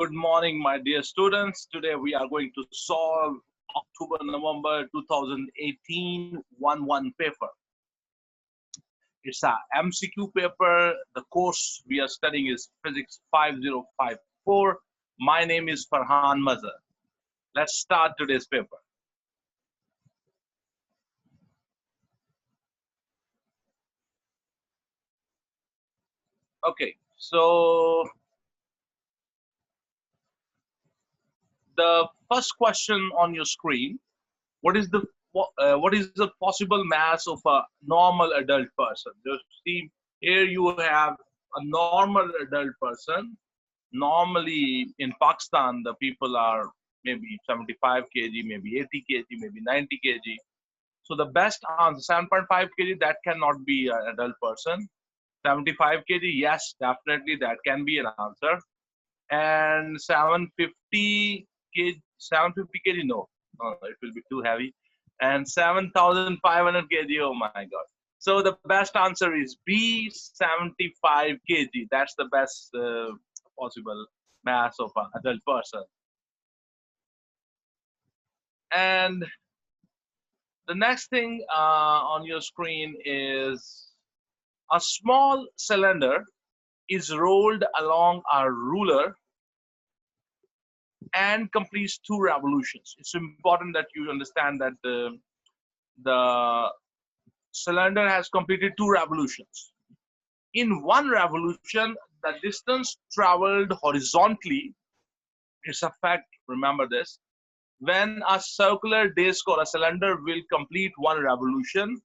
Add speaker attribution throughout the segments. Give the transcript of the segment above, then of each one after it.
Speaker 1: Good morning, my dear students. Today we are going to solve October-November 2018 1-1 paper. It's a MCQ paper. The course we are studying is Physics 5054. My name is Ferhan Mazher. Let's start today's paper. Okay, so the first question on your screen, what is the possible mass of a normal adult person? Just see, here you have a normal adult person. Normally in Pakistan, the people are maybe 75 kg, maybe 80 kg, maybe 90 kg. So the best answer, 7.5 kg, that cannot be an adult person. 75 kg, yes, definitely that can be an answer. And 750 kg, 750 kg, no, it will be too heavy. And 7,500 kg, oh my God. So the best answer is B, 75 kg. That's the best possible mass of an adult person. And the next thing on your screen is a small cylinder is rolled along a ruler and completes 2 revolutions. It's important that you understand that the cylinder has completed 2 revolutions. In 1 revolution, the distance traveled horizontally, it's a fact, remember this. When a circular disc or a cylinder will complete 1 revolution,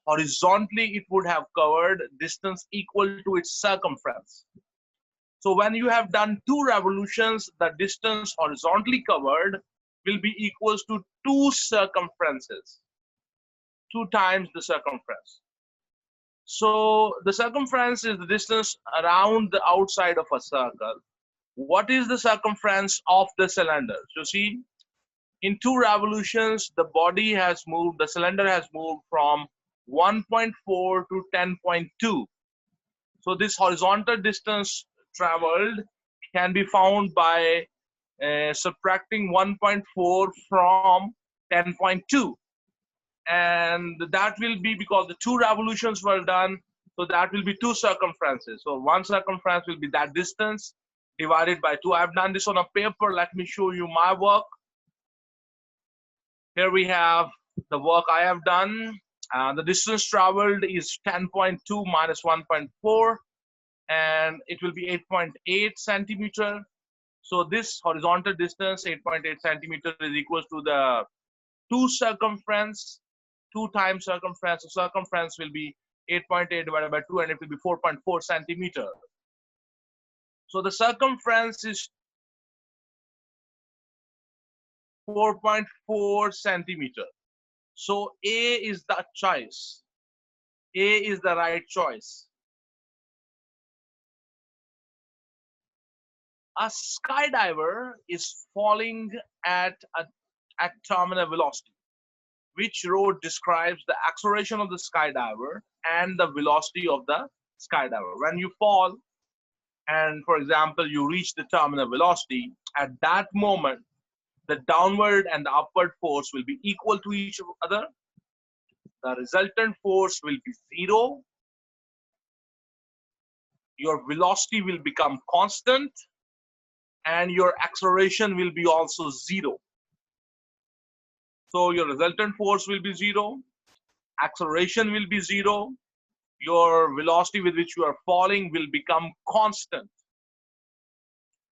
Speaker 1: horizontally it would have covered distance equal to its circumference. So when you have done 2 revolutions, the distance horizontally covered will be equals to 2 circumferences, 2 times the circumference. So the circumference is the distance around the outside of a circle. What is the circumference of the cylinder? So see, in 2 revolutions, the body has moved, the cylinder has moved from 1.4 to 10.2. So this horizontal distance traveled can be found by subtracting 1.4 from 10.2. And that will be because the 2 revolutions were done, so that will be 2 circumferences. So 1 circumference will be that distance divided by 2. I've done this on a paper. Let me show you my work. Here we have the work I have done. The distance traveled is 10.2 minus 1.4, and it will be 8.8 centimeter. So this horizontal distance, 8.8 centimeter, is equal to the 2 circumference, 2 times circumference. So circumference will be 8.8 divided by 2, and it will be 4.4 centimeter. So the circumference is 4.4 centimeter. So A is the choice. A is the right choice. A skydiver is falling at terminal velocity. Which road describes the acceleration of the skydiver and the velocity of the skydiver? When you fall, and for example, you reach the terminal velocity, at that moment, the downward and the upward force will be equal to each other. The resultant force will be 0. Your velocity will become constant, and your acceleration will be also 0. So your resultant force will be 0, acceleration will be 0, your velocity with which you are falling will become constant.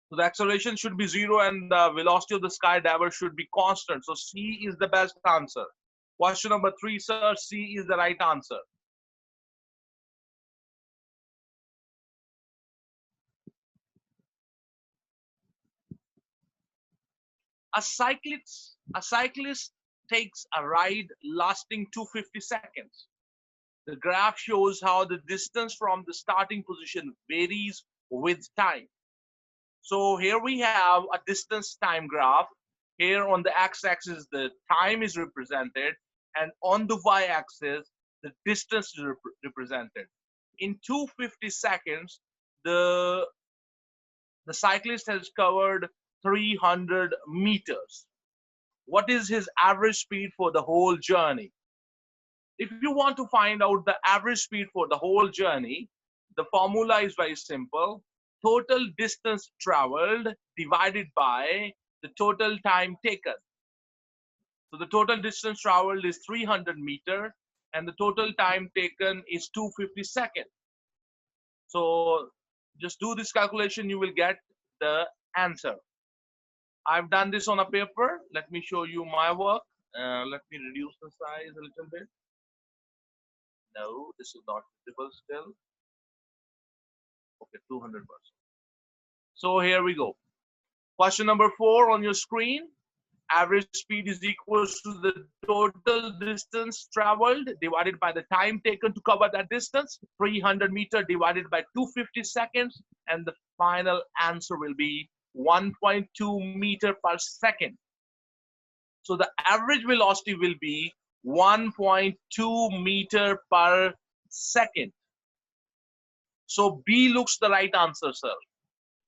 Speaker 1: So the acceleration should be 0 and the velocity of the skydiver should be constant. So C is the best answer. Question number 3, sir, C is the right answer. A cyclist takes a ride lasting 250 seconds. The graph shows how the distance from the starting position varies with time. So here we have a distance time graph. Here on the x-axis, the time is represented, and on the y-axis, the distance is represented. In 250 seconds, the The cyclist has covered 300 meters. What is his average speed for the whole journey? If you want to find out the average speed for the whole journey, the formula is very simple. Total distance traveled divided by the total time taken. So the total distance traveled is 300 meters and the total time taken is 250 seconds. So just do this calculation, you will get the answer. I've done this on a paper. Let me show you my work. Let me reduce the size a little bit. No, this is not visible still. Okay, 200%. So here we go. Question number 4 on your screen. Average speed is equal to the total distance traveled divided by the time taken to cover that distance. 300 meters divided by 250 seconds. And the final answer will be 1.2 meter per second. So the average velocity will be 1.2 meter per second. So B looks the right answer, sir.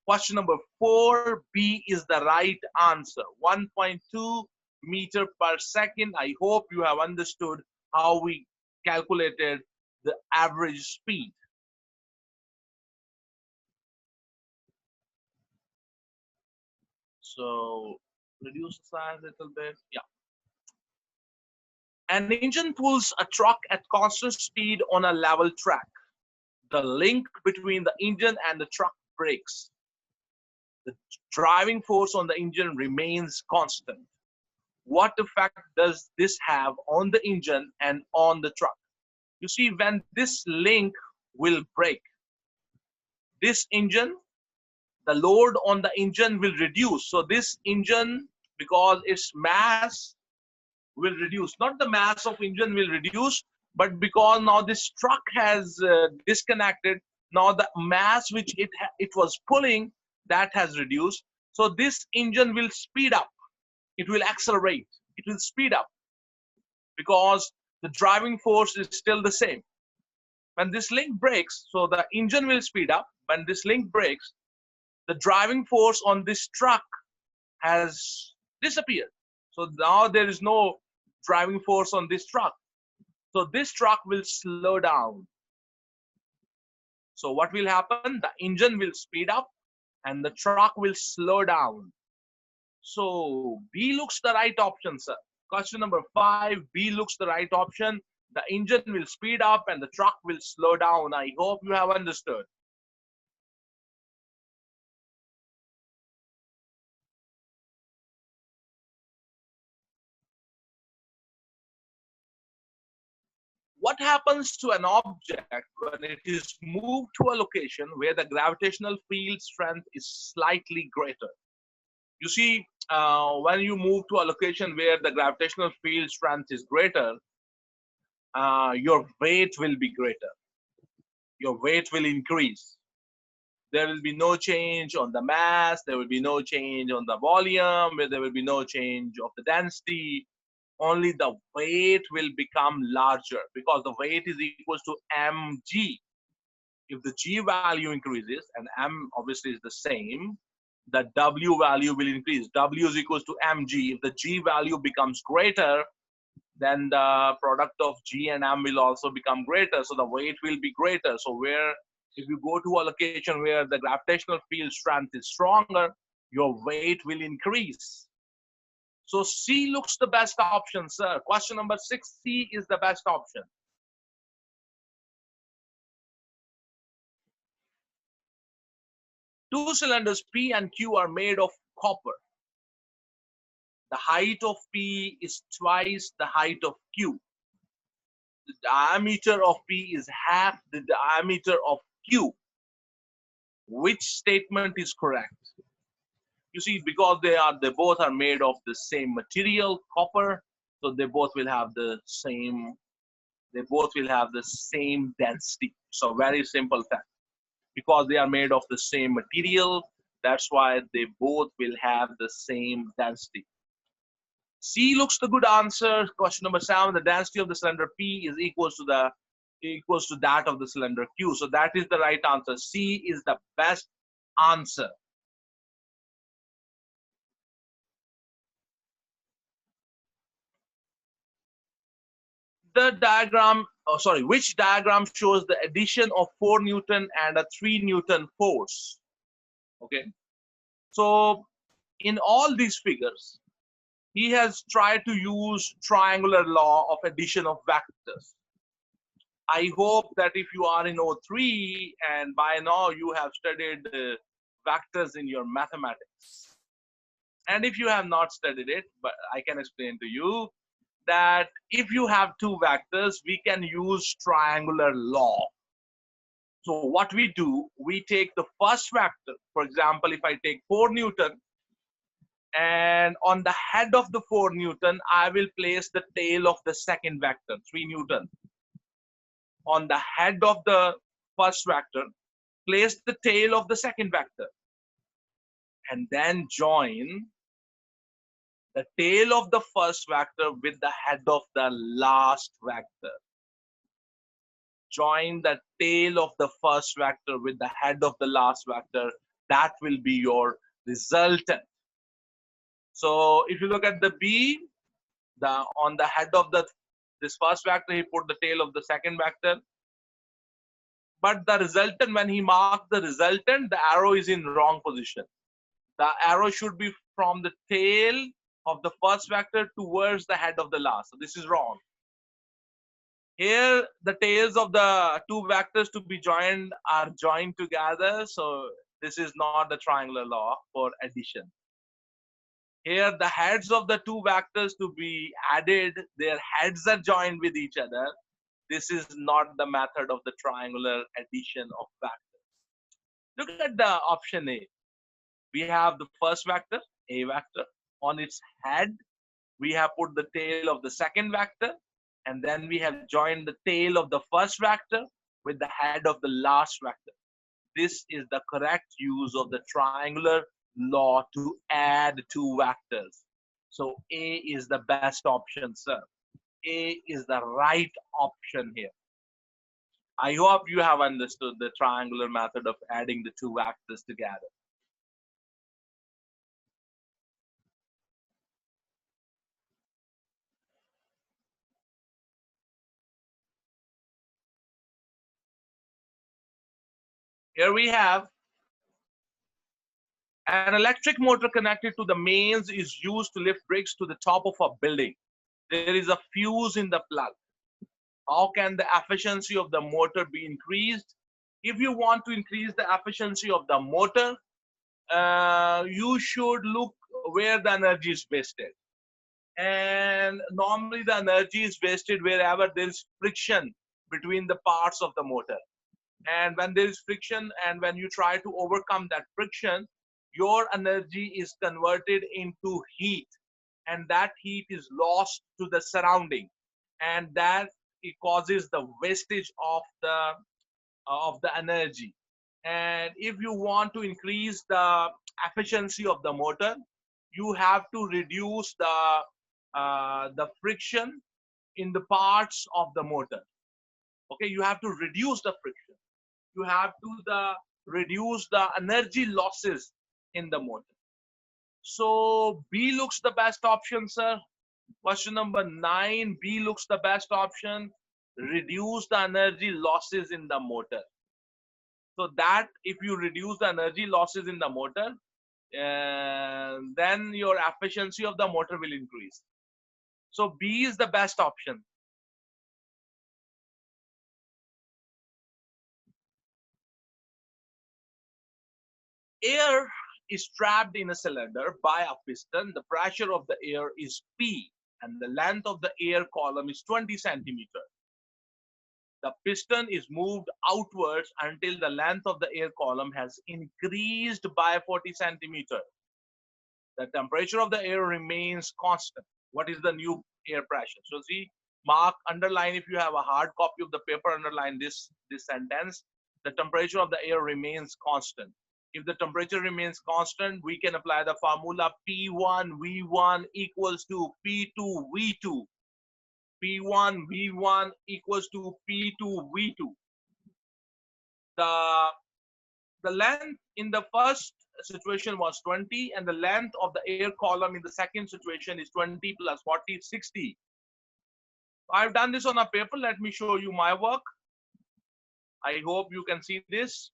Speaker 1: Question number 4, B is the right answer. 1.2 meter per second. I hope you have understood how we calculated the average speed. So reduce the size a little bit. Yeah. An engine pulls a truck at constant speed on a level track. The link between the engine and the truck breaks. The driving force on the engine remains constant. What effect does this have on the engine and on the truck? You see, when this link will break, this engine, the load on the engine will reduce. So this engine, because its mass will reduce, not the mass of engine will reduce, but because now this truck has disconnected, now the mass which it was pulling, that has reduced. So this engine will speed up. It will accelerate. It will speed up because the driving force is still the same. When this link breaks, so the engine will speed up. When this link breaks, the driving force on this truck has disappeared. So now there is no driving force on this truck. So this truck will slow down. So what will happen? The engine will speed up and the truck will slow down. So B looks the right option, sir. Question number 5, B looks the right option. The engine will speed up and the truck will slow down. I hope you have understood. What happens to an object when it is moved to a location where the gravitational field strength is slightly greater? You see, when you move to a location where the gravitational field strength is greater, your weight will be greater. Your weight will increase. There will be no change on the mass. There will be no change on the volume. There will be no change of the density. Only the weight will become larger because the weight is equal to mg. If the g value increases, and m obviously is the same, the w value will increase. W is equal to mg. If the g value becomes greater, then the product of g and m will also become greater. So the weight will be greater. So if you go to a location where the gravitational field strength is stronger, your weight will increase. So C looks the best option, sir. Question number 6, C is the best option. Two cylinders P and Q are made of copper. The height of P is twice the height of Q. The diameter of P is half the diameter of Q. Which statement is correct? You see, because they both are made of the same material, copper, so they both will have the same density. So very simple fact. Because they are made of the same material, that's why they both will have the same density. C looks the good answer. Question number 7, the density of the cylinder P is equals to that of the cylinder Q. So that is the right answer. C is the best answer. the diagram, which diagram shows the addition of 4 Newton and a 3 Newton force? Okay. So in all these figures, he has tried to use triangular law of addition of vectors. I hope that if you are in O3 and by now you have studied vectors in your mathematics. And if you have not studied it, but I can explain to you that if you have two vectors, we can use triangular law. So what we do, we take the first vector. For example, if I take 4 Newton, and on the head of the 4 Newton, I will place the tail of the second vector, 3 Newton. On the head of the first vector, place the tail of the second vector. And then join the tail of the first vector with the head of the last vector. Join the tail of the first vector with the head of the last vector. That will be your resultant. So if you look at the B, on the head of this first vector, he put the tail of the second vector. But the resultant, when he marked the resultant, the arrow is in wrong position. The arrow should be from the tail of the first vector towards the head of the last. So this is wrong. Here, the tails of the two vectors to be joined are joined together. So this is not the triangular law for addition. Here, the heads of the two vectors to be added, their heads are joined with each other. This is not the method of the triangular addition of vectors. Look at the option A. We have the first vector, A vector. On its head, we have put the tail of the second vector, and then we have joined the tail of the first vector with the head of the last vector. This is the correct use of the triangular law to add two vectors. So A is the best option, sir. A is the right option here. I hope you have understood the triangular method of adding the two vectors together. Here we have an electric motor connected to the mains is used to lift bricks to the top of a building. There is a fuse in the plug. How can the efficiency of the motor be increased? If you want to increase the efficiency of the motor, you should look where the energy is wasted. And normally the energy is wasted wherever there is friction between the parts of the motor. And when there is friction and when you try to overcome that friction, your energy is converted into heat, and that heat is lost to the surrounding, and that it causes the wastage of the energy. And if you want to increase the efficiency of the motor, you have to reduce the friction in the parts of the motor. Okay, you have to reduce the friction. You have to reduce the energy losses in the motor. So B looks the best option, sir. Question number 9, B looks the best option. Reduce the energy losses in the motor. So that if you reduce the energy losses in the motor, then your efficiency of the motor will increase. So B is the best option. Air is trapped in a cylinder by a piston. The pressure of the air is P, and the length of the air column is 20 centimeters. The piston is moved outwards until the length of the air column has increased by 40 centimeters. The temperature of the air remains constant. What is the new air pressure? So see, mark, underline, if you have a hard copy of the paper, underline this sentence. The temperature of the air remains constant. If the temperature remains constant, we can apply the formula P1 V1 equals to P2 V2. P1 V1 equals to P2 V2. The length in the first situation was 20, and the length of the air column in the second situation is 20 plus 40, 60. I've done this on a paper. Let me show you my work. I hope you can see this.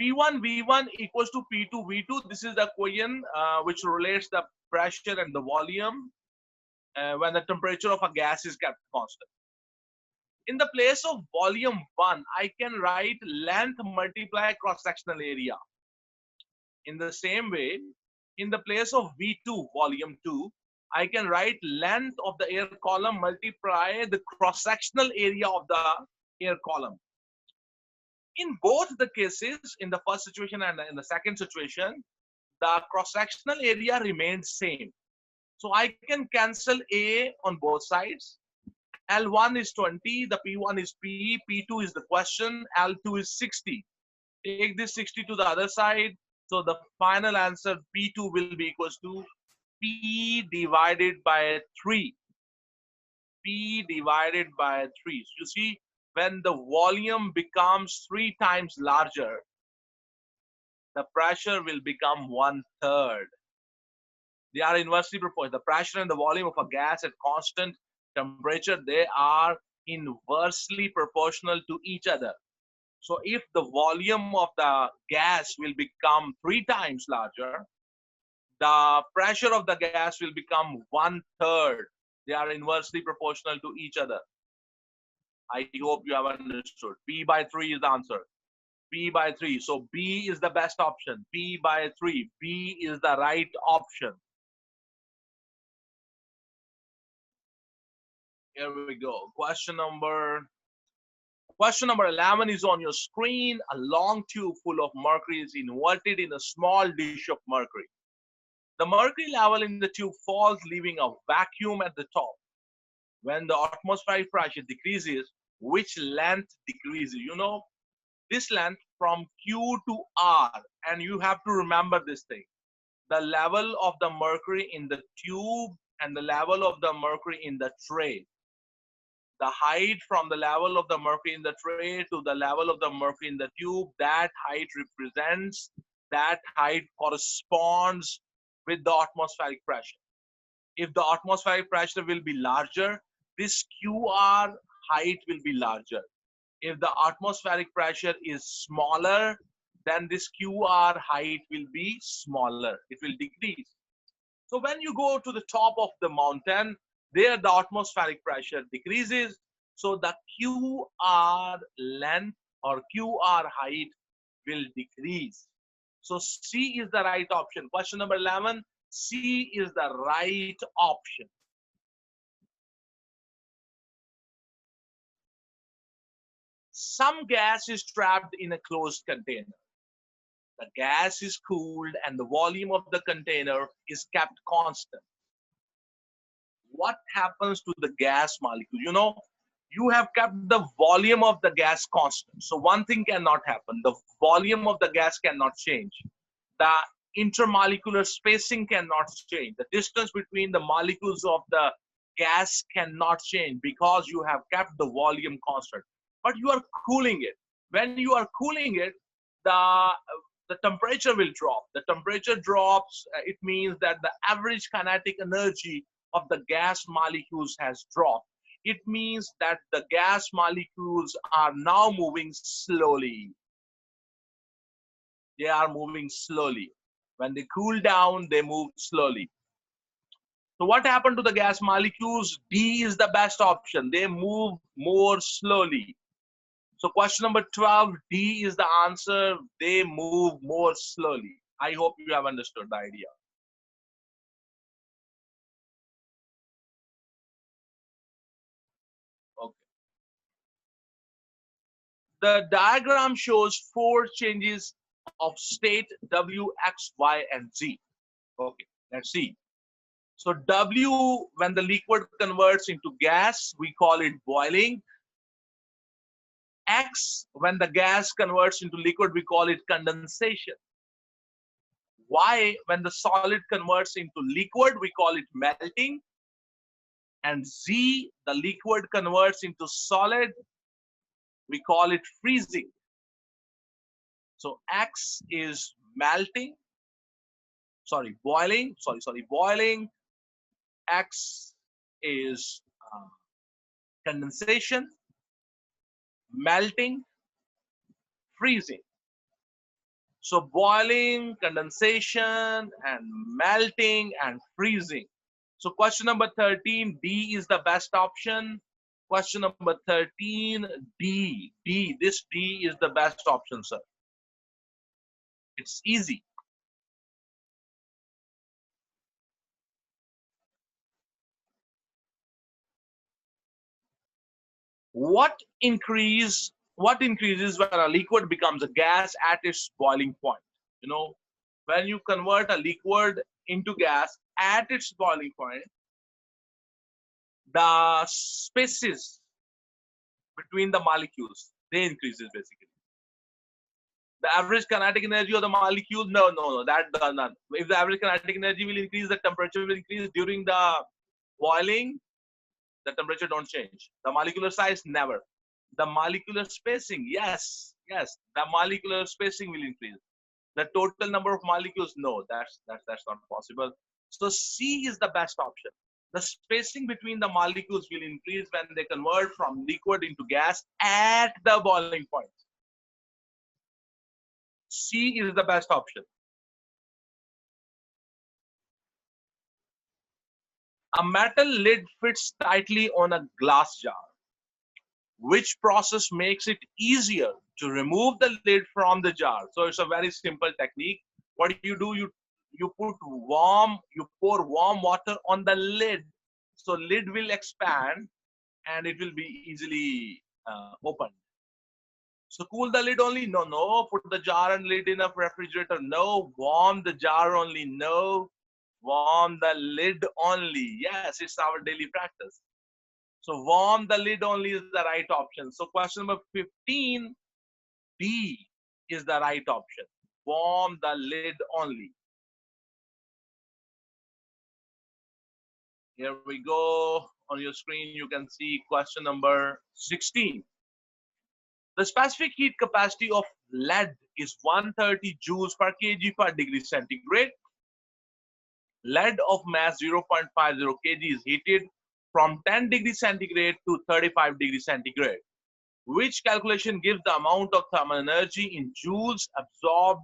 Speaker 1: P1 V1 equals to P2 V2. This is the equation which relates the pressure and the volume when the temperature of a gas is kept constant. In the place of volume 1, I can write length multiply cross-sectional area. In the same way, in the place of V2, volume 2, I can write length of the air column multiply the cross-sectional area of the air column. In both the cases, in the first situation and in the second situation, the cross-sectional area remains same. So I can cancel A on both sides. L1 is 20, the P1 is P, P2 is the question, L2 is 60. Take this 60 to the other side. So the final answer P2 will be equals to P divided by 3. P divided by 3. So you see, when the volume becomes 3 times larger, the pressure will become 1/3. They are inversely proportional. The pressure and the volume of a gas at constant temperature, they are inversely proportional to each other. So if the volume of the gas will become 3 times larger, the pressure of the gas will become 1/3. They are inversely proportional to each other. I hope you have understood. P by 3 is the answer. P by 3. So B is the best option. P by 3. B is the right option. Here we go. Question number 11 is on your screen. A long tube full of mercury is inverted in a small dish of mercury. The mercury level in the tube falls, leaving a vacuum at the top. When the atmospheric pressure decreases, which length decreases? You know, this length from Q to R, and you have to remember this thing. The level of the mercury in the tube and the level of the mercury in the tray. The height from the level of the mercury in the tray to the level of the mercury in the tube, that height corresponds with the atmospheric pressure. If the atmospheric pressure will be larger, this QR height will be larger. If the atmospheric pressure is smaller, then this QR height will be smaller. It will decrease. So when you go to the top of the mountain, there the atmospheric pressure decreases. So the QR length or QR height will decrease. So C is the right option. Question number 11, C is the right option. Some gas is trapped in a closed container. The gas is cooled and the volume of the container is kept constant. What happens to the gas molecule? You know, you have kept the volume of the gas constant. So one thing cannot happen. The volume of the gas cannot change. The intermolecular spacing cannot change. The distance between the molecules of the gas cannot change because you have kept the volume constant. But you are cooling it. When you are cooling it, the temperature will drop. The temperature drops, it means that the average kinetic energy of the gas molecules has dropped. It means that the gas molecules are now moving slowly. They are moving slowly. When they cool down, they move slowly. So what happened to the gas molecules? D is the best option. They move more slowly. So question number 12, D is the answer. They move more slowly. I hope you have understood the idea. Okay. The diagram shows 4 changes of state W, X, Y, and Z. Okay, let's see. So W, when the liquid converts into gas, we call it boiling. X, when the gas converts into liquid, we call it condensation. Y, when the solid converts into liquid, we call it melting. And Z, the liquid converts into solid, we call it freezing. So X is melting, boiling. X is condensation, melting, freezing. So boiling, condensation, and melting and freezing. So question number 13, D is the best option. Question number 13, D. D. This D is the best option, sir. It's easy. What increases when a liquid becomes a gas at its boiling point? You know, when you convert a liquid into gas at its boiling point, the spaces between the molecules, they increases basically. The average kinetic energy of the molecule, no, that does not. If the average kinetic energy will increase, the temperature will increase during the boiling, the temperature don't change. The molecular size, never. The molecular spacing, yes, the molecular spacing will increase. The total number of molecules, no, that's not possible. So C is the best option. The spacing between the molecules will increase when they convert from liquid into gas at the boiling point. C is the best option. A metal lid fits tightly on a glass jar. Which process makes it easier to remove the lid from the jar? So it's a very simple technique. What do? You pour warm water on the lid, so lid will expand and it will be easily opened. So cool the lid only? No. Put the jar and lid in a refrigerator? No. Warm the jar only? No. Warm the lid only? Yes, it's our daily practice. So warm the lid only is the right option. So question number 15, D is the right option. Warm the lid only. Here we go. On your screen, you can see question number 16. The specific heat capacity of lead is 130 joules per kg per degree centigrade. Lead of mass 0.50 kg is heated from 10 degrees centigrade to 35 degrees centigrade. Which calculation gives the amount of thermal energy in joules absorbed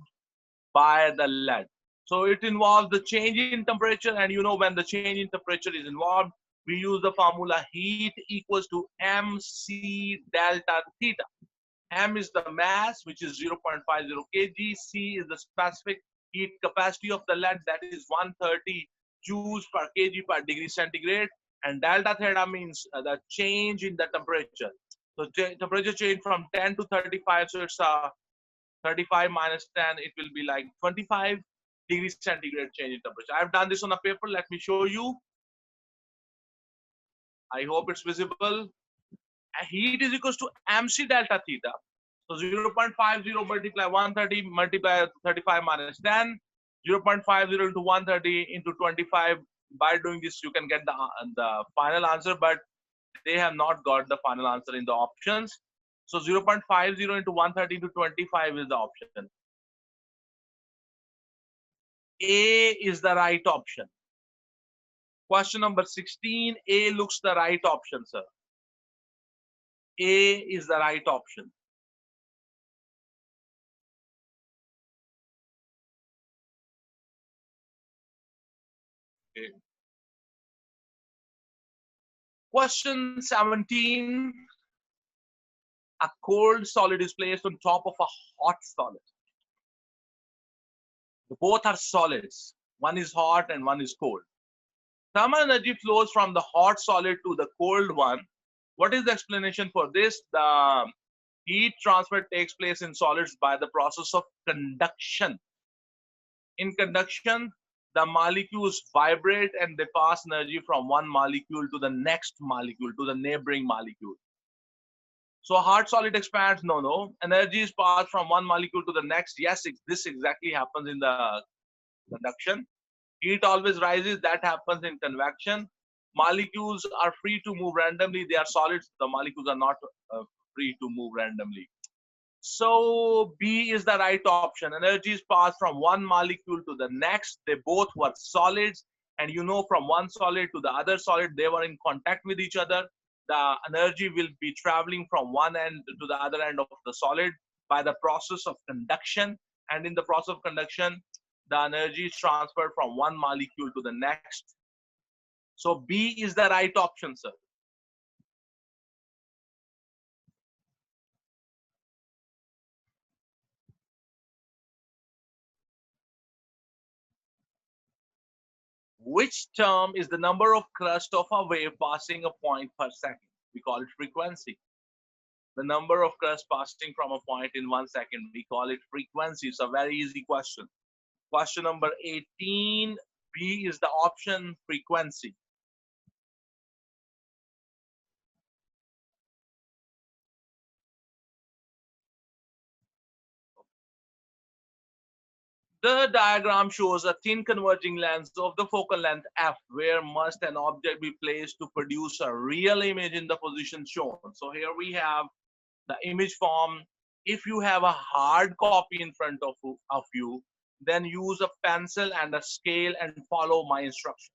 Speaker 1: by the lead? So it involves the change in temperature, and you know when the change in temperature is involved, we use the formula heat equals to mc delta theta. M is the mass, which is 0.50 kg. C is the specific heat capacity of the lead, that is 130 joules per kg per degree centigrade. And delta theta means the change in the temperature. So temperature change from 10 to 35, so it's 35 minus 10, it will be like 25 degrees centigrade change in temperature. I've done this on a paper, let me show you. I hope it's visible. Heat is equals to mc delta theta. So 0.50 multiply 130 multiply 35 minus 10, 0.50 into 130 into 25. By doing this, you can get the final answer, but they have not got the final answer in the options. So 0.50 into 130 into 25 is the option. A is the right option. Question number 16, A looks the right option, sir. A is the right option. Okay. Question 17, a cold solid is placed on top of a hot solid. Both are solids. One is hot and one is cold. Thermal energy flows from the hot solid to the cold one. What is the explanation for this? The heat transfer takes place in solids by the process of conduction. In conduction, the molecules vibrate and they pass energy from one molecule to the next molecule, to the neighboring molecule. So a hard solid expands? No. Energy is passed from one molecule to the next. Yes, this exactly happens in the conduction. Heat always rises. That happens in convection. Molecules are free to move randomly. They are solids. The molecules are not free to move randomly. So B is the right option. Energy is passed from one molecule to the next. They both were solids. And you know, from one solid to the other solid, they were in contact with each other. the energy will be traveling from one end to the other end of the solid by the process of conduction. And in the process of conduction, the energy is transferred from one molecule to the next. So B is the right option, sir. Which term is the number of crust of a wave passing a point per second? We call it frequency. The number of crust passing from a point in 1 second, we call it frequency. It's a very easy question. Question number 18, B is the option, frequency. The diagram shows a thin converging lens of the focal length f, where must an object be placed to produce a real image in the position shown. So here we have the image form. If you have a hard copy in front of you, then use a pencil and a scale and follow my instruction.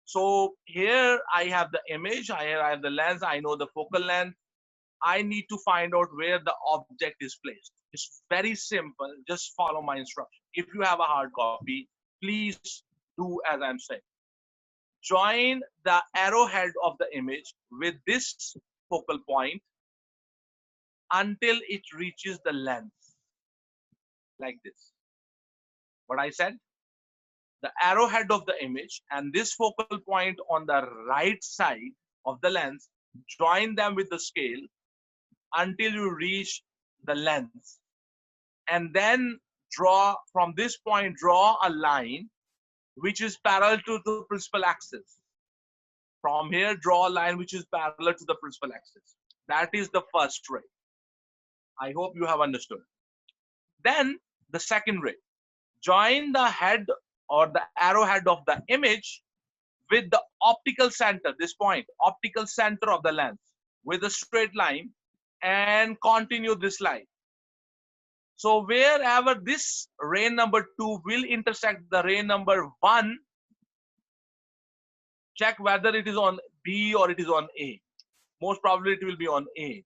Speaker 1: So here I have the image, here I have the lens, I know the focal length. I need to find out where the object is placed. It's very simple. Just follow my instruction. If you have a hard copy, please do as I'm saying. Join the arrowhead of the image with this focal point until it reaches the lens, like this. What I said? The arrowhead of the image and this focal point on the right side of the lens, join them with the scale until you reach the lens. And then draw from this point, draw a line which is parallel to the principal axis. From here, draw a line which is parallel to the principal axis. That is the first ray. I hope you have understood. Then the second ray. Join the head or the arrowhead of the image with the optical center, this point, optical center of the lens with a straight line, and continue this line. So wherever this ray number 2 will intersect the ray number 1, check whether it is on B or it is on A. Most probably it will be on A.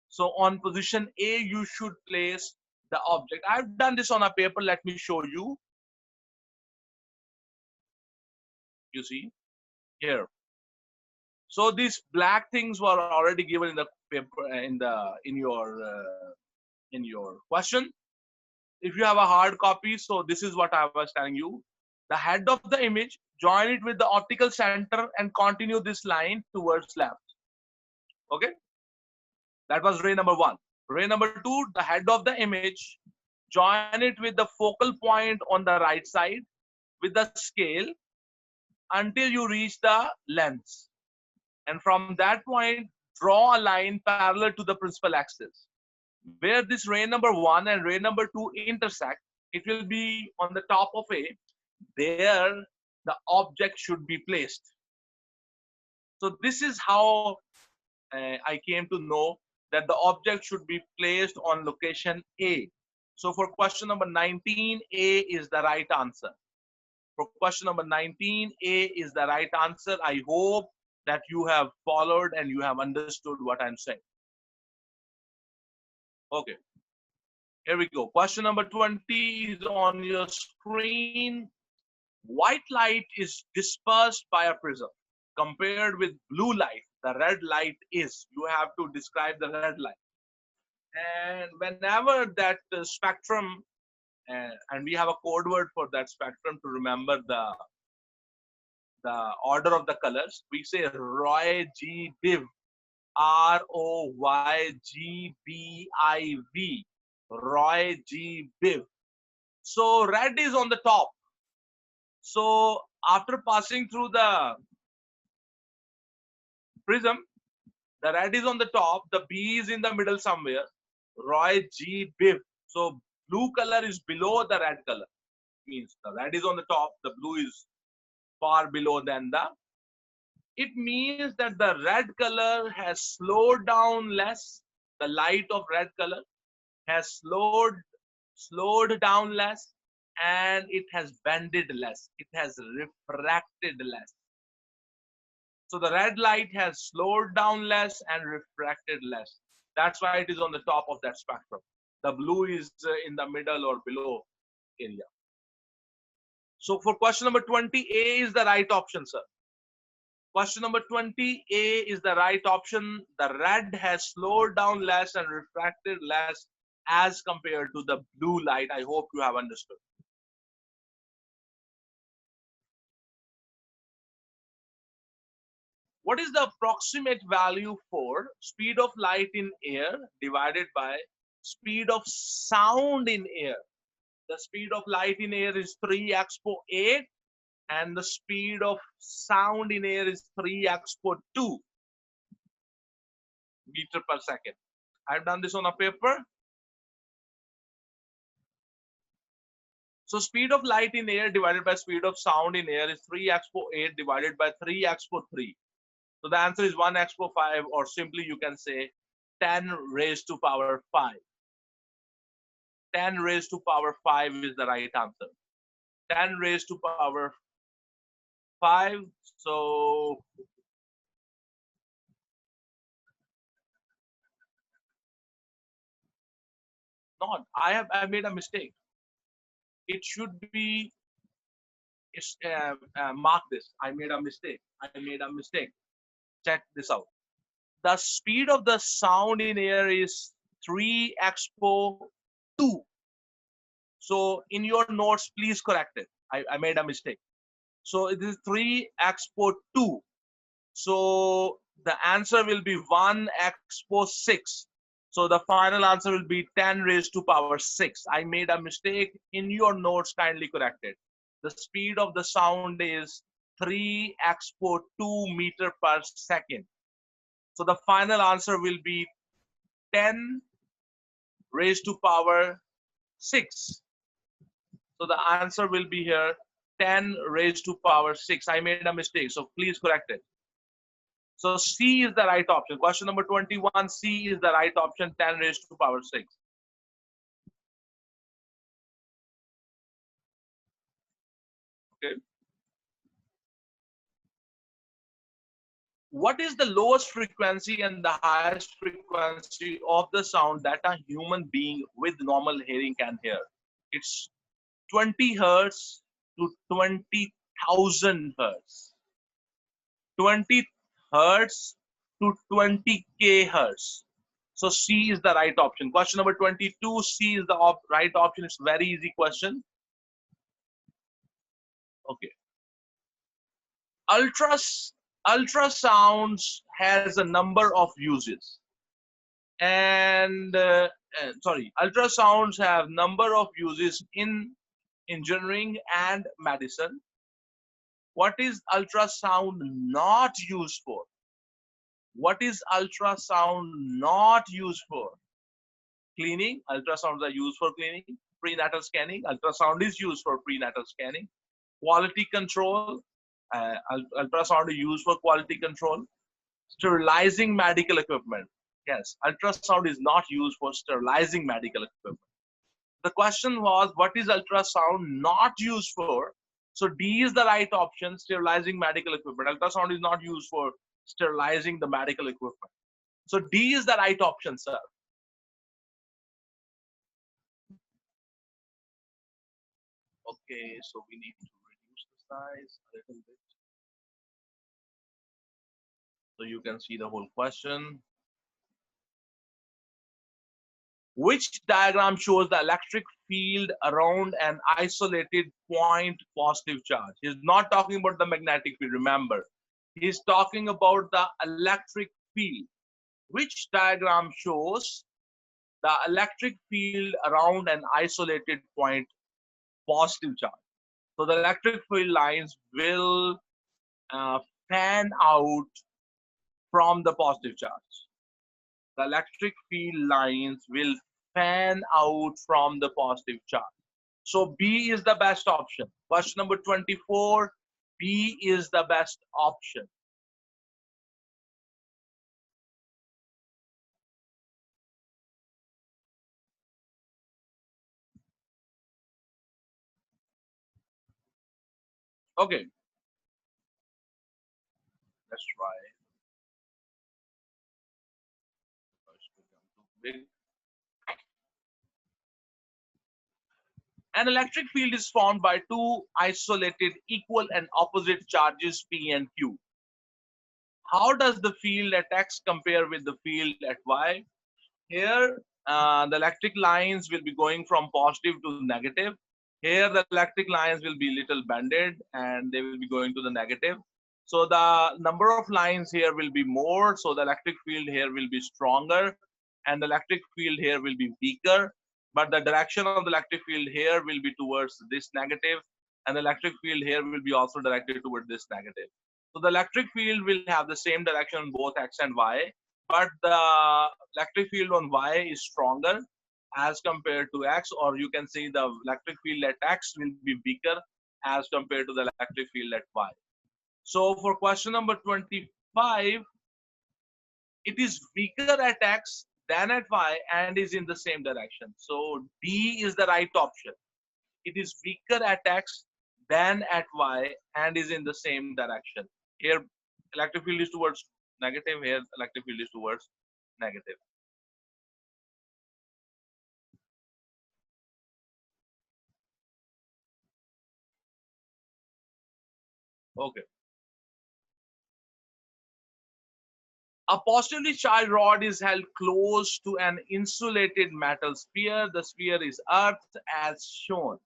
Speaker 1: So on position A, you should place the object. I've done this on a paper. Let me show you. You see here. So these black things were already given in the paper in your question. If you have a hard copy, so this is what I was telling you. The head of the image, join it with the optical center and continue this line towards left. Okay, that was ray number 1. Ray number 2, the head of the image, join it with the focal point on the right side with the scale until you reach the lens. And from that point, draw a line parallel to the principal axis. Where this ray number 1 and ray number 2 intersect, it will be on the top of A. There, the object should be placed. So this is how I came to know that the object should be placed on location A. So for question number 19, A is the right answer. For question number 19, A is the right answer. I hope that you have followed and you have understood what I'm saying. Okay, here we go. Question number 20 is on your screen. White light is dispersed by a prism. Compared with blue light, the red light is. You have to describe the red light. And whenever that spectrum, and we have a code word for that spectrum to remember the order of the colors, we say Roy G. Biv. ROYGBIV. Roy G. Biv. So red is on the top. So after passing through the prism, the red is on the top, the B is in the middle somewhere. Roy G. Biv. So blue color is below the red color. Means the red is on the top, the blue is far below than the. It means that the red color has slowed down less. The light of red color has slowed down less, and it has bended less. It has refracted less. So the red light has slowed down less and refracted less. That's why it is on the top of that spectrum. The blue is in the middle or below area. So for question number 20, A is the right option, sir. Question number 20, A is the right option. The red has slowed down less and refracted less as compared to the blue light. I hope you have understood. What is the approximate value for speed of light in air divided by speed of sound in air? The speed of light in air is 3 expo 8 and the speed of sound in air is 3 expo 2 meter per second. I've done this on a paper. So speed of light in air divided by speed of sound in air is 3 expo 8 divided by 3 expo 3. So the answer is 1 expo 5, or simply you can say 10 raised to power 5. 10 raised to power 5 is the right answer. 10 raised to power 5. So not. I made a mistake. It should be mark this. I made a mistake. I made a mistake. Check this out. The speed of the sound in air is 3 expo 2. So in your notes, please correct it. I made a mistake. So it is 3 expo 2. So the answer will be 1 expo 6. So the final answer will be 10 raised to power 6. I made a mistake. In your notes, kindly correct it. The speed of the sound is 3 expo 2 meter per second. So the final answer will be 10 raised to power 6. So the answer will be here 10 raised to power 6. I made a mistake, so please correct it. So C is the right option. Question number 21, C is the right option, 10 raised to power 6. Okay. What is the lowest frequency and the highest frequency of the sound that a human being with normal hearing can hear? It's 20 hertz to 20,000 hertz. 20 hertz to 20k hertz. So C is the right option. Question number 22, C is the right option. It's very easy question. Okay. Ultras, ultrasounds has a number of uses. And sorry, ultrasounds have number of uses in engineering and medicine. What is ultrasound not used for? What is ultrasound not used for? Cleaning. Ultrasounds are used for cleaning. Prenatal scanning. Ultrasound is used for prenatal scanning. Quality control. Ultrasound is used for quality control. Sterilizing medical equipment. Yes, ultrasound is not used for sterilizing medical equipment. The question was, what is ultrasound not used for? So D is the right option, sterilizing medical equipment. Ultrasound is not used for sterilizing the medical equipment. So D is the right option, sir. Okay, so we need to reduce the size a little bit so you can see the whole question. Which diagram shows the electric field around an isolated point positive charge? He's not talking about the magnetic field, remember. He's talking about the electric field. Which diagram shows the electric field around an isolated point positive charge? So the electric field lines will fan out from the positive charge. The electric field lines will fan out from the positive charge. So B is the best option. Question number 24, B is the best option. Okay. Let's try. Big. An electric field is formed by two isolated equal and opposite charges P and Q. How does the field at X compare with the field at Y? Here, the electric lines will be going from positive to negative. Here, the electric lines will be little bended and they will be going to the negative. So the number of lines here will be more. So the electric field here will be stronger and the electric field here will be weaker. But the direction of the electric field here will be towards this negative and the electric field here will be also directed toward this negative. So the electric field will have the same direction on both X and Y, but the electric field on Y is stronger as compared to X, or you can say the electric field at X will be weaker as compared to the electric field at Y. So for question number 25, it is weaker at X than at Y and is in the same direction. So D is the right option. It is weaker at X than at Y and is in the same direction. Here, electric field is towards negative. Here, electric field is towards negative. Okay. A positively charged rod is held close to an insulated metal sphere. The sphere is Earth as shown.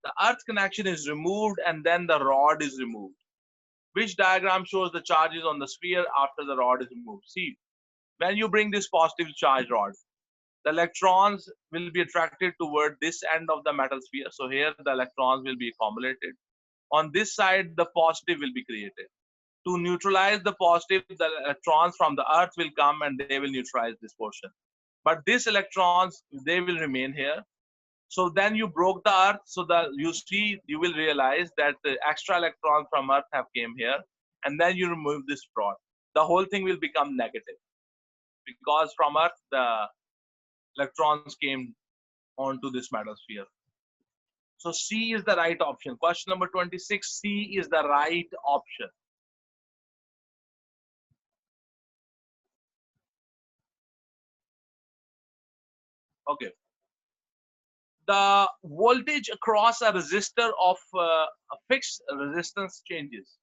Speaker 1: The Earth connection is removed and then the rod is removed. Which diagram shows the charges on the sphere after the rod is removed? See, when you bring this positive charge rod, the electrons will be attracted toward this end of the metal sphere. So here the electrons will be accumulated. On this side, the positive will be created. To neutralize the positive, the electrons from the Earth will come and they will neutralize this portion. But these electrons, they will remain here. So then you broke the Earth. So that you see, you will realize that the extra electrons from Earth have came here. And then you remove this rod. The whole thing will become negative. Because from Earth, the electrons came onto this metal sphere. So C is the right option. Question number 26, C is the right option. Okay. The voltage across a resistor of a fixed resistance changes.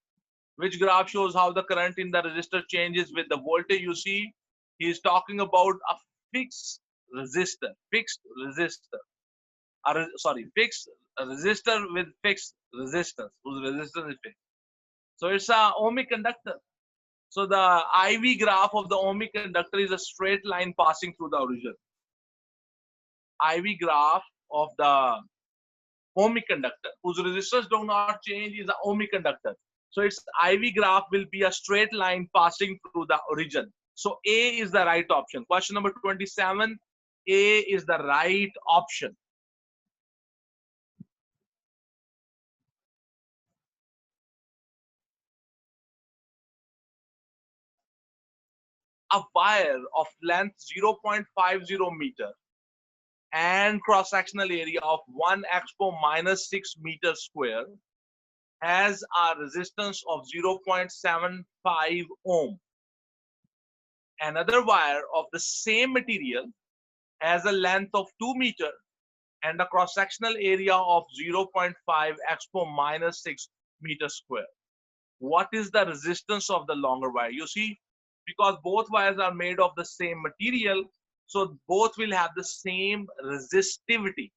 Speaker 1: Which graph shows how the current in the resistor changes with the voltage? You see, he is talking about a fixed resistor, fixed resistor with fixed resistance, whose resistance is fixed. So it's a ohmic conductor. So the IV graph of the ohmic conductor is a straight line passing through the origin. IV graph of the ohmic conductor, whose resistance do not change, is the ohmic conductor. So its IV graph will be a straight line passing through the origin. So A is the right option. Question number 27, A is the right option. A wire of length 0.50 meter and cross-sectional area of 1 expo minus 6 meters square has a resistance of 0.75 ohm. Another wire of the same material has a length of 2 meter and a cross-sectional area of 0.5 expo minus 6 meters square. What is the resistance of the longer wire? You see, because both wires are made of the same material, so both will have the same resistivity.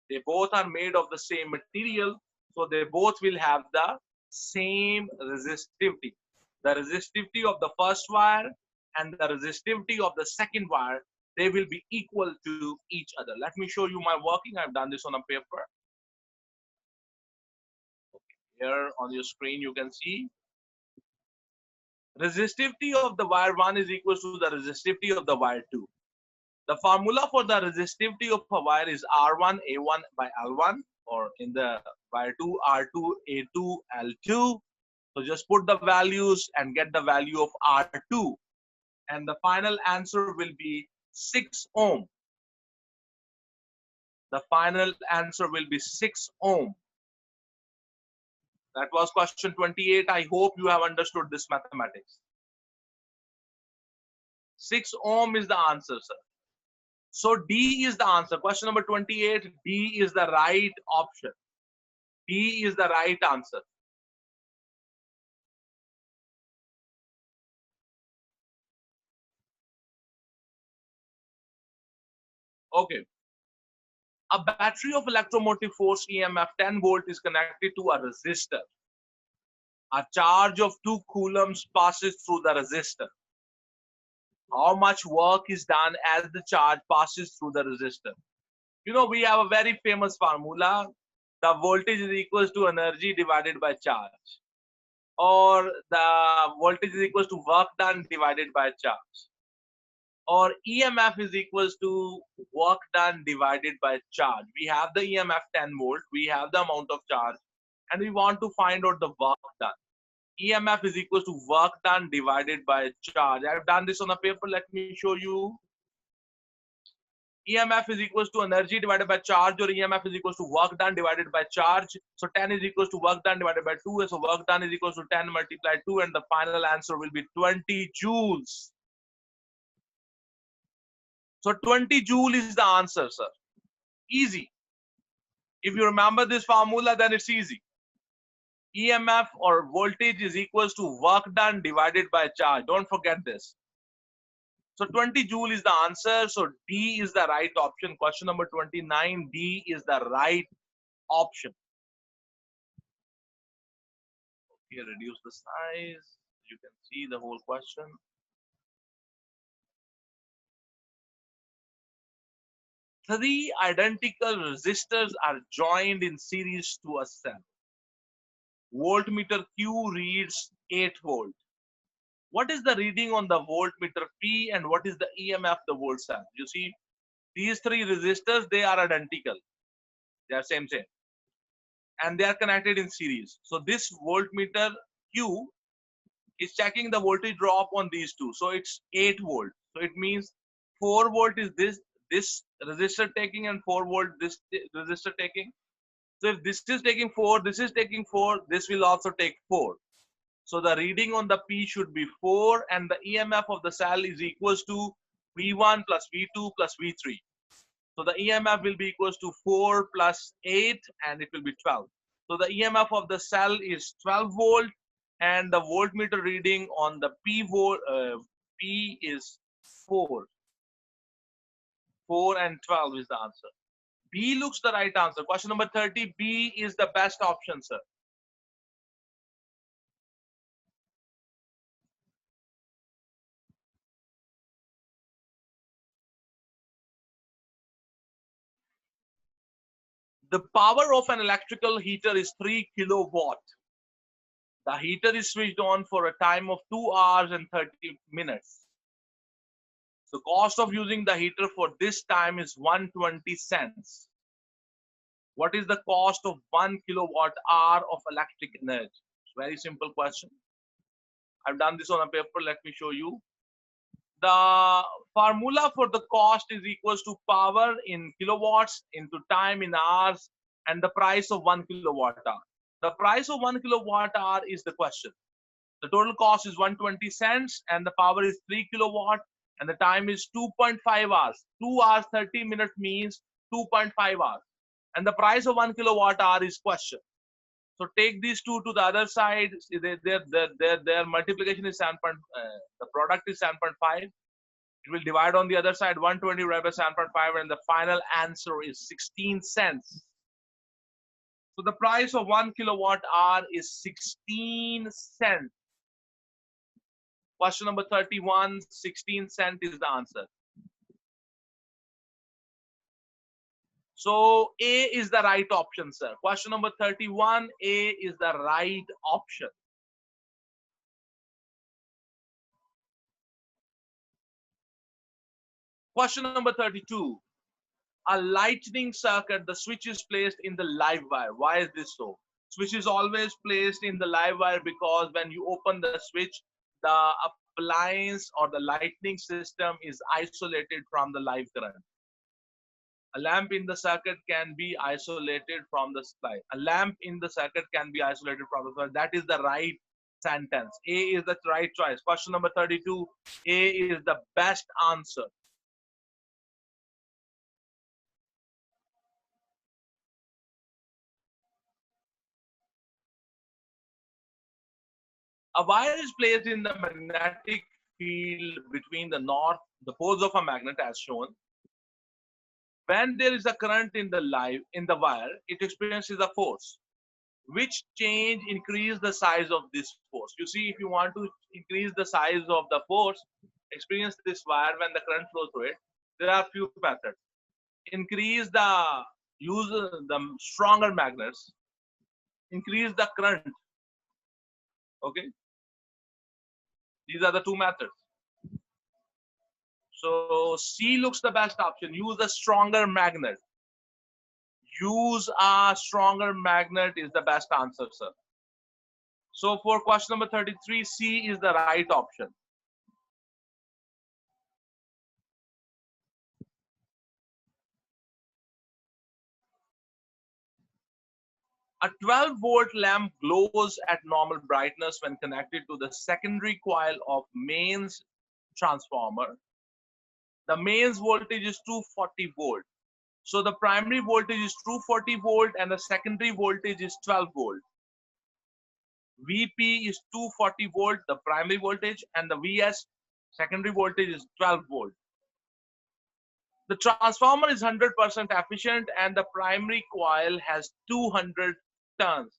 Speaker 1: They both are made of the same material, so they both will have the same resistivity. The resistivity of the first wire and the resistivity of the second wire, they will be equal to each other. Let me show you my working. I've done this on a paper. Here on your screen, you can see resistivity of the wire 1 is equal to the resistivity of the wire 2. The formula for the resistivity of a wire is R1 A1 by L1, or in the wire 2 R2 A2 L2. So just put the values and get the value of R2. And the final answer will be 6 ohm. The final answer will be 6 ohm. That was question 28. I hope you have understood this mathematics. 6 ohm is the answer, sir. So D is the answer. Question number 28, D is the right option. D is the right answer. Okay. A battery of electromotive force EMF 10 volt is connected to a resistor. A charge of 2 coulombs passes through the resistor. How much work is done as the charge passes through the resistor? You know, we have a very famous formula. The voltage is equals to energy divided by charge. Or the voltage is equals to work done divided by charge. Or EMF is equals to work done divided by charge. We have the EMF 10 volt, we have the amount of charge, and we want to find out the work done. EMF is equals to work done divided by charge. I've done this on a paper. Let me show you. EMF is equals to energy divided by charge, or EMF is equals to work done divided by charge. So 10 is equals to work done divided by 2. So work done is equals to 10 multiplied 2, and the final answer will be 20 joules. So 20 joule is the answer, sir. Easy. If you remember this formula, then it's easy. EMF or voltage is equals to work done divided by charge. Don't forget this. So 20 joule is the answer. So D is the right option. Question number 29, D is the right option. Here, reduce the size. You can see the whole question. Three identical resistors are joined in series to a cell. Voltmeter Q reads 8 volt. What is the reading on the voltmeter P, and what is the EMF the volt cell? You see, these three resistors, they are identical. They are same. And they are connected in series. So this voltmeter Q is checking the voltage drop on these two. So it's 8 volt. So it means 4 volt is this resistor taking, and 4 volt this resistor taking. So if this is taking 4, this is taking 4, this will also take 4. So the reading on the P should be 4, and the EMF of the cell is equals to V1 plus V2 plus V3. So the EMF will be equals to 4 plus 8, and it will be 12. So the EMF of the cell is 12 volt, and the voltmeter reading on the P is 4. 4 and 12 is the answer. B looks the right answer. Question number 30, B is the best option, sir. The power of an electrical heater is 3 kilowatt. The heater is switched on for a time of 2 hours and 30 minutes. The cost of using the heater for this time is 120 cents. What is the cost of 1 kilowatt hour of electric energy? Very simple question. I've done this on a paper. Let me show you. The formula for the cost is equals to power in kilowatts into time in hours and the price of 1 kilowatt hour. The price of 1 kilowatt hour is the question. The total cost is 120 cents and the power is 3 kilowatt and the time is 2.5 hours. 2 hours 30 minutes means 2.5 hours. And the price of 1 kilowatt hour is question. So take these two to the other side. Their multiplication is 7. The product is 7.5. It will divide on the other side 120 divided by 7.5, and the final answer is 16 cents. So the price of 1 kilowatt hour is 16 cents. Question number 31, 16 cents is the answer. So A is the right option, sir. Question number 31, A is the right option. Question number 32. A lightning circuit, the switch is placed in the live wire. Why is this so? Switch is always placed in the live wire because when you open the switch, the appliance or the lightning system is isolated from the live current. A lamp in the circuit can be isolated from the supply. A lamp in the circuit can be isolated from the supply. That is the right sentence. A is the right choice. Question number 32. A is the best answer. A wire is placed in the magnetic field between the poles of a magnet as shown. When there is a current in the wire, it experiences a force. Which change increase the size of this force? You see, if you want to increase the size of the force, experience this wire when the current flows through it, there are few methods. Increase the use the stronger magnets, increase the current. Okay, these are the two methods. So C looks the best option. Use a stronger magnet. Use a stronger magnet is the best answer, sir. So for question number 33, C is the right option. A 12-volt lamp glows at normal brightness when connected to the secondary coil of mains transformer. The mains voltage is 240 volt. So the primary voltage is 240 volt and the secondary voltage is 12 volt. VP is 240 volt, the primary voltage, and the VS secondary voltage is 12 volt. The transformer is 100% efficient and the primary coil has 200 turns.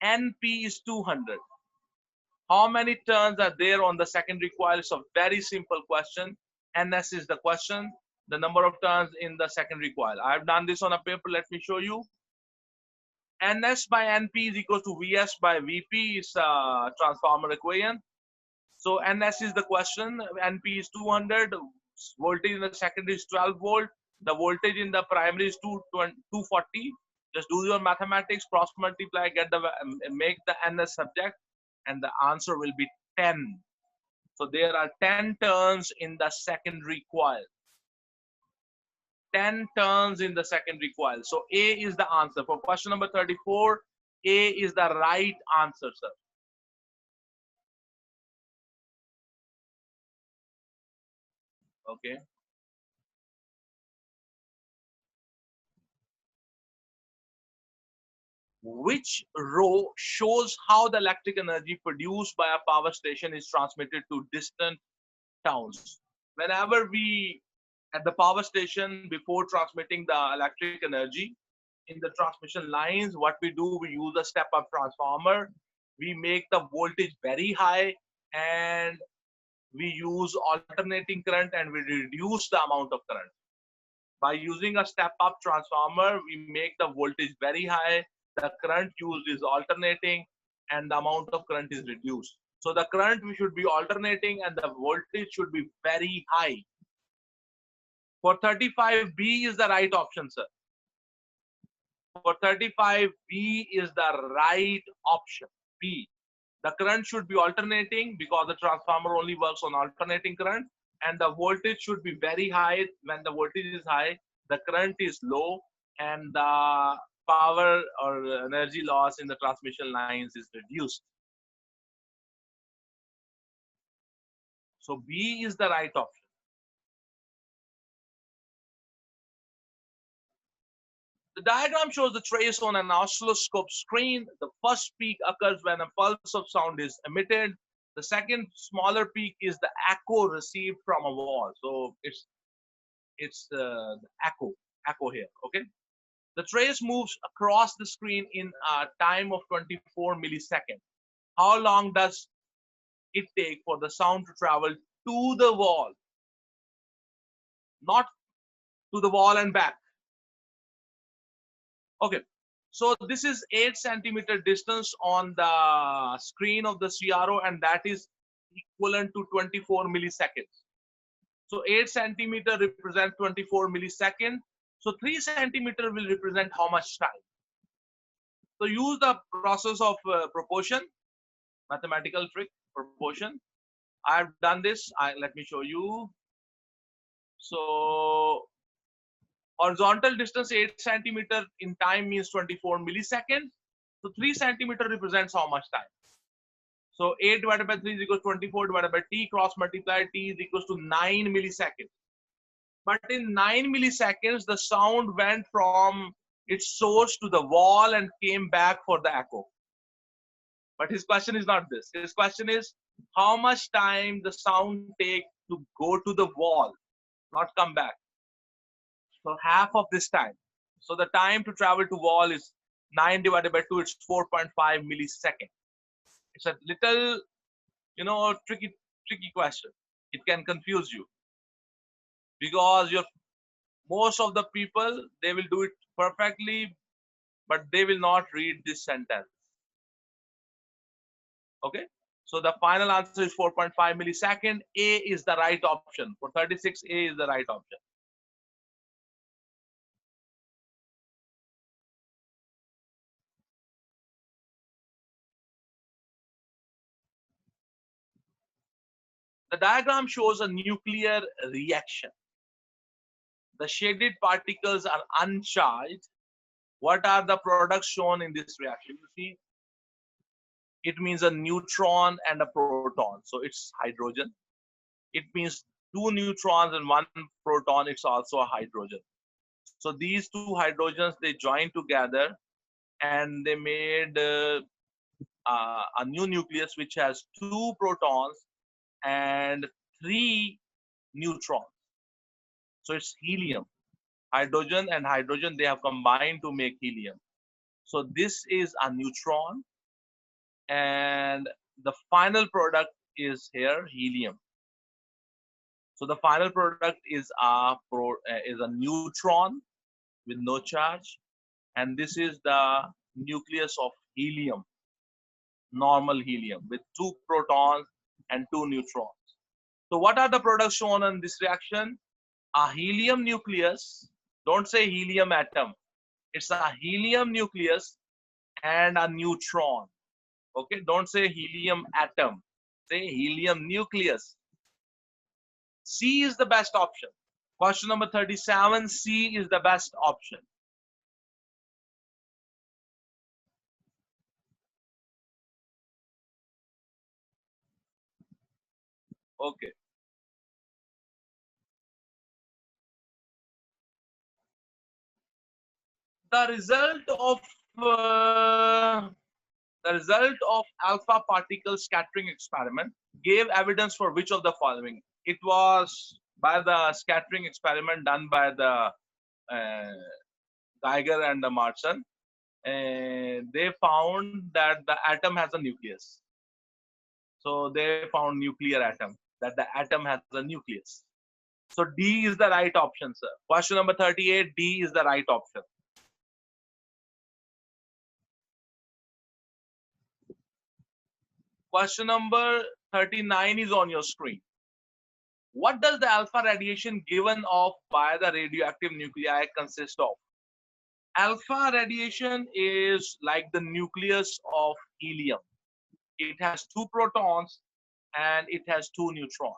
Speaker 1: NP is 200. How many turns are there on the secondary coil? It's a very simple question. NS is the question, the number of turns in the secondary coil. I've done this on a paper. Let me show you. NS by NP is equal to VS by VP is transformer equation. So NS is the question. NP is 200. Voltage in the secondary is 12 volt. The voltage in the primary is 240. Just do your mathematics, cross multiply, make the NS subject, and the answer will be 10. So there are 10 turns in the secondary coil. 10 turns in the secondary coil. So A is the answer. For question number 34, A is the right answer, sir. Okay. Which row shows how the electric energy produced by a power station is transmitted to distant towns? Whenever we, at the power station, before transmitting the electric energy, in the transmission lines, what we do, we use a step-up transformer. We make the voltage very high and we use alternating current and we reduce the amount of current. By using a step-up transformer, we make the voltage very high, the current used is alternating, and the amount of current is reduced. So the current we should be alternating and the voltage should be very high. For 35, B is the right option, sir. For 35, B is the right option. B. The current should be alternating because the transformer only works on alternating current, and the voltage should be very high. When the voltage is high, the current is low, and the power or energy loss in the transmission lines is reduced. So B is the right option. The diagram shows the trace on an oscilloscope screen. The first peak occurs when a pulse of sound is emitted. The second smaller peak is the echo received from a wall. So it's the echo here. Okay. The trace moves across the screen in a time of 24 milliseconds. How long does it take for the sound to travel to the wall? Not to the wall and back. Okay, so this is 8 centimeter distance on the screen of the CRO, and that is equivalent to 24 milliseconds. So 8 centimeter represent 24 milliseconds. So 3 centimeter will represent how much time? So use the process of proportion, mathematical trick, proportion. I've done this. Let me show you. So Horizontal distance 8 centimeter in time means 24 milliseconds. So 3 centimeter represents how much time? So 8 divided by 3 is equals to 24 divided by t, cross multiply, t is equals to 9 milliseconds. But in 9 milliseconds, the sound went from its source to the wall and came back for the echo. But his question is not this. His question is how much time the sound takes to go to the wall, not come back. So half of this time. So the time to travel to wall is 9 divided by 2, it's 4.5 milliseconds. It's a little, tricky question. It can confuse you because most of the people, they will do it perfectly, but they will not read this sentence. Okay. So the final answer is 4.5 millisecond. A is the right option. For 36, A is the right option. The diagram shows a nuclear reaction. The shaded particles are uncharged. What are the products shown in this reaction? You see, it means a neutron and a proton. So it's hydrogen. It means 2 neutrons and 1 proton. It's also a hydrogen. So these 2 hydrogens, they joined together and they made a new nucleus which has 2 protons and 3 neutrons. So it's helium. Hydrogen and hydrogen, they have combined to make helium. So this is a neutron, and the final product is here, helium. So the final product is a neutron with no charge, and this is the nucleus of helium, normal helium with 2 protons and 2 neutrons. So what are the products shown in this reaction? A helium nucleus. Don't say helium atom. It's a helium nucleus and a neutron. Okay, don't say helium atom. Say helium nucleus. C is the best option. Question number 37, C is the best option. Okay. The result of alpha particle scattering experiment gave evidence for which of the following? It was by the scattering experiment done by the Geiger and the Marson. They found that the atom has a nucleus. So they found nuclear atom, that the atom has a nucleus. So D is the right option, sir. Question number 38, D is the right option. Question number 39 is on your screen. What does the alpha radiation given off by the radioactive nuclei consist of? Alpha radiation is like the nucleus of helium. It has 2 protons and it has 2 neutrons.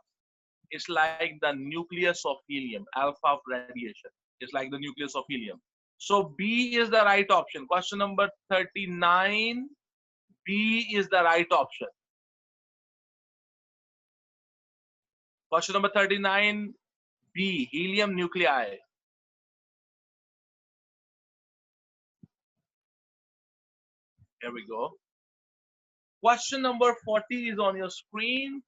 Speaker 1: It's like the nucleus of helium, alpha radiation. It's like the nucleus of helium. So B is the right option. Question number 39, B is the right option. Question number 39, B, helium nuclei. Here we go. Question number 40 is on your screen.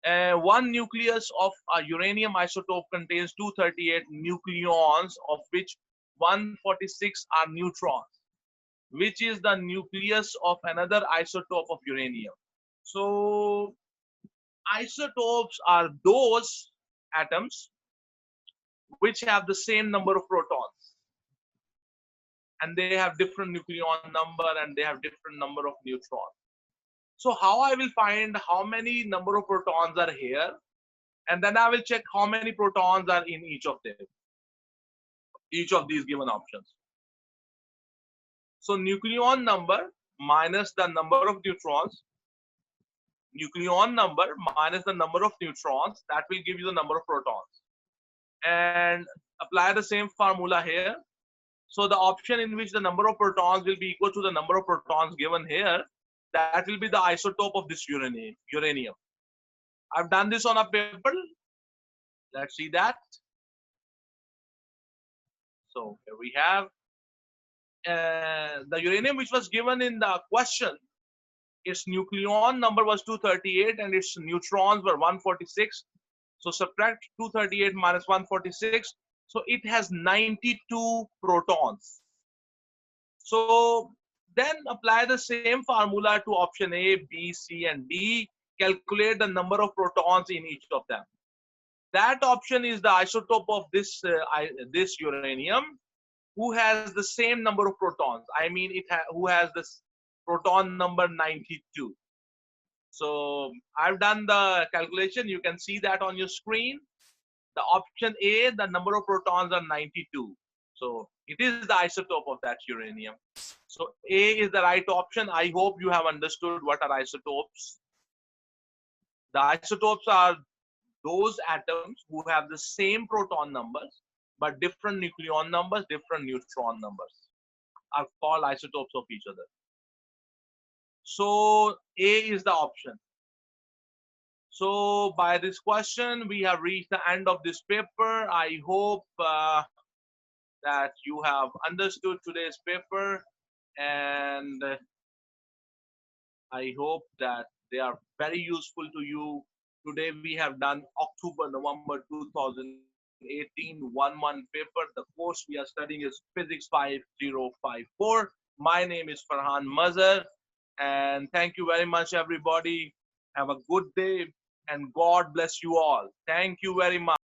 Speaker 1: One nucleus of a uranium isotope contains 238 nucleons, of which 146 are neutrons. Which is the nucleus of another isotope of uranium? So isotopes are those atoms which have the same number of protons, and they have different nucleon number and they have different number of neutrons. So how I will find how many number of protons are here, and then I will check how many protons are in each of them, each of these given options. So nucleon number minus the number of neutrons, nucleon number minus the number of neutrons, that will give you the number of protons. And Apply the same formula here. So the option in which the number of protons will be equal to the number of protons given here, that will be the isotope of this uranium. I've done this on a paper. Let's see that. So here we have the uranium which was given in the question. Its nucleon number was 238 and its neutrons were 146. So subtract 238 minus 146. So it has 92 protons. So then apply the same formula to option A, B, C, and D. Calculate the number of protons in each of them. That option is the isotope of this uranium, who has the same number of protons. I mean, who has this proton number 92. So I've done the calculation. You can see that on your screen. The option A, the number of protons are 92. So it is the isotope of that uranium. So A is the right option. I hope you have understood what are isotopes. The isotopes are those atoms who have the same proton numbers, but different nucleon numbers, different neutron numbers are called isotopes of each other. So A is the option. So by this question, we have reached the end of this paper. I hope that you have understood today's paper, and I hope that they are very useful to you. Today we have done October, November 2018 1-1 paper. The course we are studying is Physics 5054. My name is Ferhan Mazher, and thank you very much, everybody. Have a good day, and God bless you all. Thank you very much.